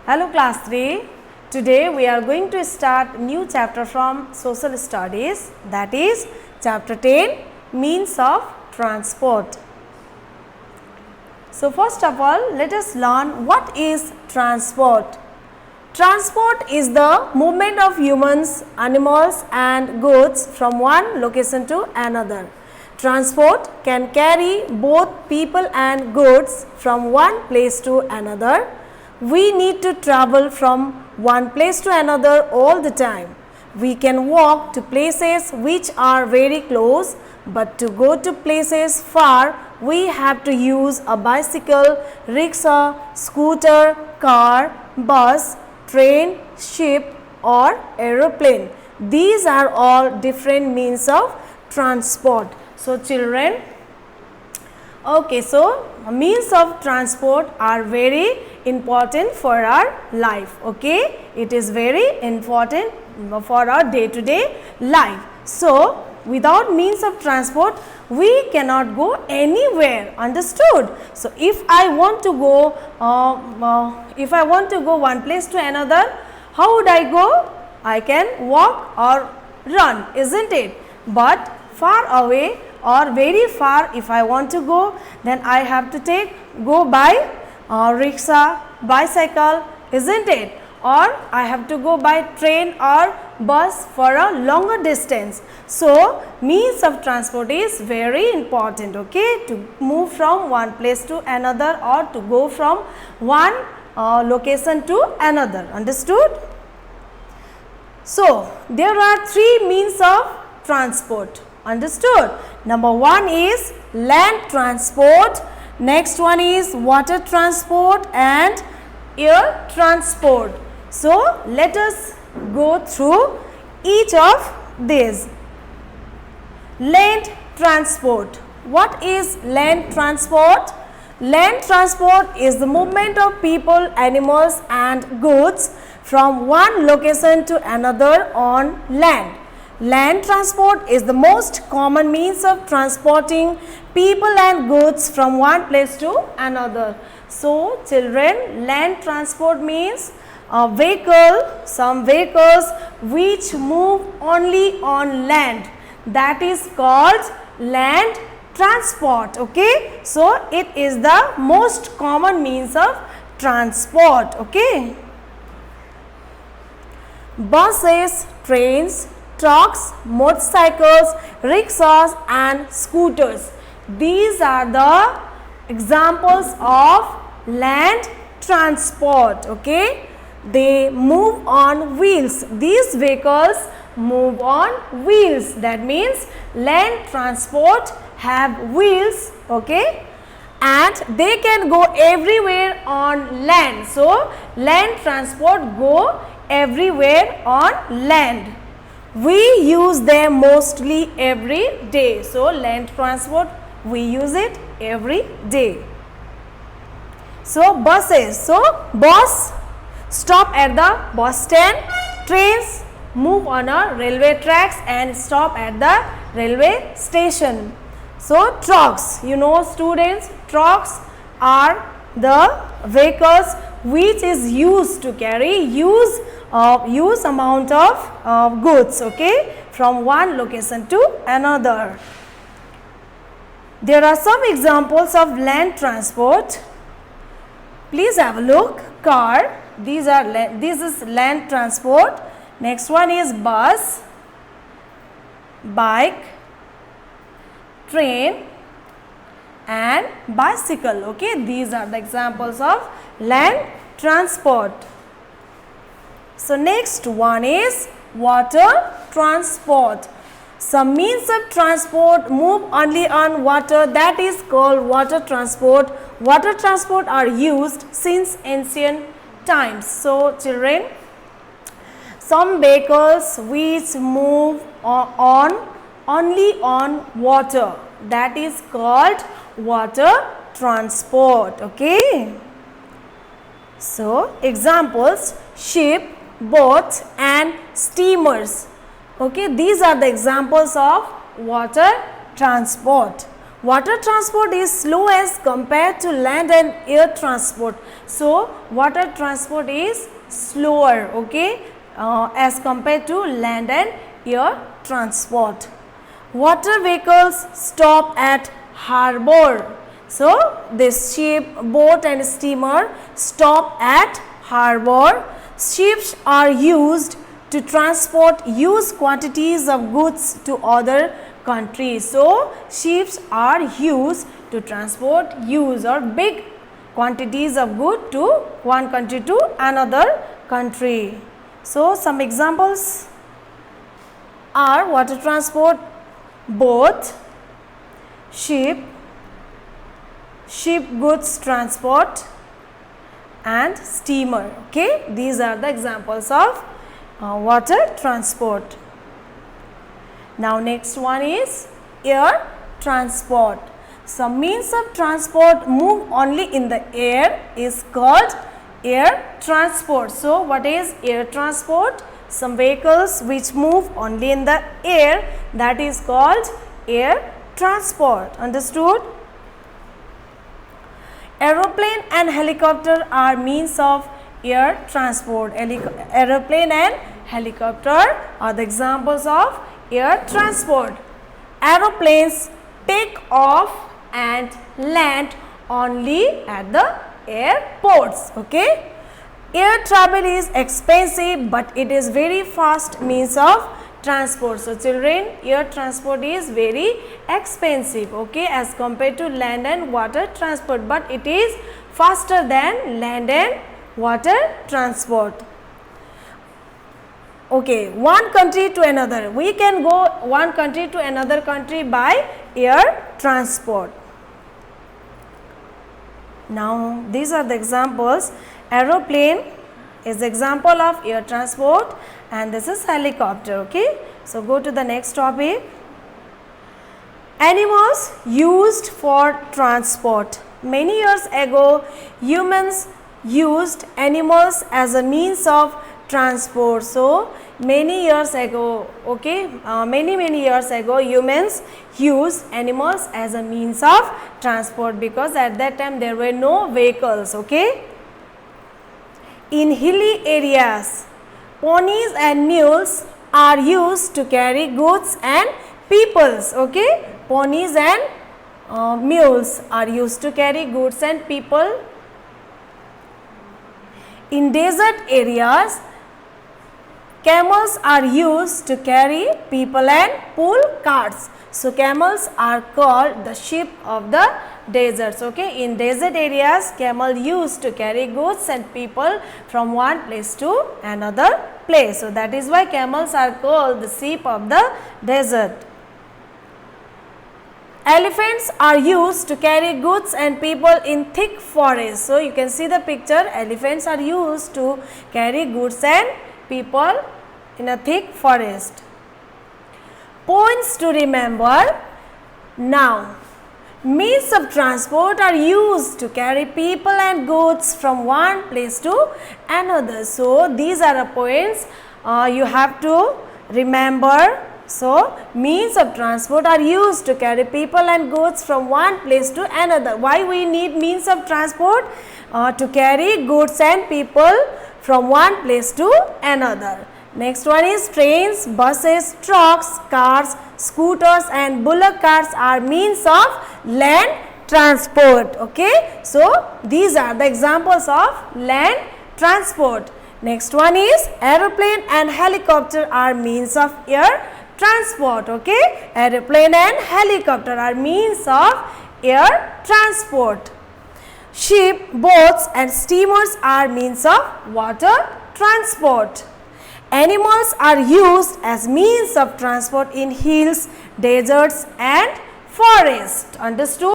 Hello class 3. Today we are going to start new chapter from social studies, that is chapter 10, means of transport. So first of all, let us learn what is transport. Transport is the movement of humans, animals and goods from one location to another. Transport can carry both people and goods from one place to another. We need to travel from one place to another all the time. We can walk to places which are very close, but to go to places far, we have to use a bicycle, rickshaw, scooter, car, bus, train, ship or aeroplane. These are all different means of transport. So children, okay, so means of transport are very important for our life, okay. It is very important for our day-to-day life. So without means of transport, we cannot go anywhere, understood. So if I want to go one place to another, how would I go? I can walk or run, isn't it? But far away or very far, if I want to go, then I have to go by rickshaw, bicycle, isn't it? Or I have to go by train or bus for a longer distance. So means of transport is very important, okay, to move from one place to another or to go from one location to another, understood? So there are three means of transport, understood? Number one is land transport, next one is water transport and air transport. So let us go through each of these. Land transport. What is land transport? Land transport is the movement of people, animals and goods from one location to another on land. Land transport is the most common means of transporting people and goods from one place to another. So children, land transport means a vehicle, some vehicles which move only on land, that is called land transport, okay. So it is the most common means of transport, okay. Buses, trains, trucks, motorcycles, rickshaws and scooters. These are the examples of land transport, okay. They move on wheels. These vehicles move on wheels. That means land transport have wheels, okay, and they can go everywhere on land. So land transport go everywhere on land. We use them mostly every day. So land transport, we use it every day. So buses. So bus stop at the bus stand, trains move on a railway tracks and stop at the railway station. So trucks, you know students, trucks are the vehicles which is used to carry huge amount of goods, okay, from one location to another. There are some examples of land transport. Please have a look. Car, this is land transport. Next one is bus, bike, train and bicycle, okay. These are the examples of land transport. So next one is water transport. Some means of transport move only on water, that is called water transport. Water transport are used since ancient times. So children, some vehicles which move only on water, that is called water transport, okay. So examples, ship, boats and steamers, okay. These are the examples of water transport. Water transport is slow as compared to land and air transport. So, water transport is slower, okay, as compared to land and air transport. Water vehicles stop at harbor. So, this ship, boat and steamer stop at harbor. Ships are used to transport huge quantities of goods to other countries. So, ships are used to transport huge or big quantities of good to one country to another country. So, some examples are water transport, boat, ship, ship goods transport and steamer. Okay, these are the examples of water transport. Now, next one is air transport. Some means of transport move only in the air is called air transport. So, what is air transport? Some vehicles which move only in the air, that is called air transport. Understood? Aeroplane and helicopter are means of air transport. Aeroplane and helicopter are the examples of air transport. Aeroplanes take off and land only at the airports. Okay. Air travel is expensive, but it is very fast means of transport. So, children, air transport is very expensive, okay, as compared to land and water transport, but it is faster than land and water transport. Okay, one country to another. We can go one country to another country by air transport. Now, these are the examples. Aeroplane is example of air transport and this is helicopter. Okay. So, go to the next topic. Animals used for transport. Many years ago, humans used animals as a means of transport. So, many years ago, okay, many years ago, humans used animals as a means of transport because at that time there were no vehicles, okay. In hilly areas, ponies and mules are used to carry goods and peoples, okay. Ponies and mules are used to carry goods and people. In desert areas, camels are used to carry people and pull carts. So, camels are called the sheep of the deserts. Okay. In desert areas, camel used to carry goods and people from one place to another place. So, that is why camels are called the sheep of the desert. Elephants are used to carry goods and people in thick forests. So, you can see the picture, elephants are used to carry goods and people in a thick forest. Points to remember. Now, means of transport are used to carry people and goods from one place to another. So, these are the points you have to remember. So, means of transport are used to carry people and goods from one place to another. Why we need means of transport? To carry goods and people from one place to another. Next one is trains, buses, trucks, cars, scooters and bullock carts are means of land transport. Okay. So, these are the examples of land transport. Next one is aeroplane and helicopter are means of air transport. Okay. Aeroplane and helicopter are means of air transport. Ship, boats and steamers are means of water transport. Animals are used as means of transport in hills, deserts and forests. Understood?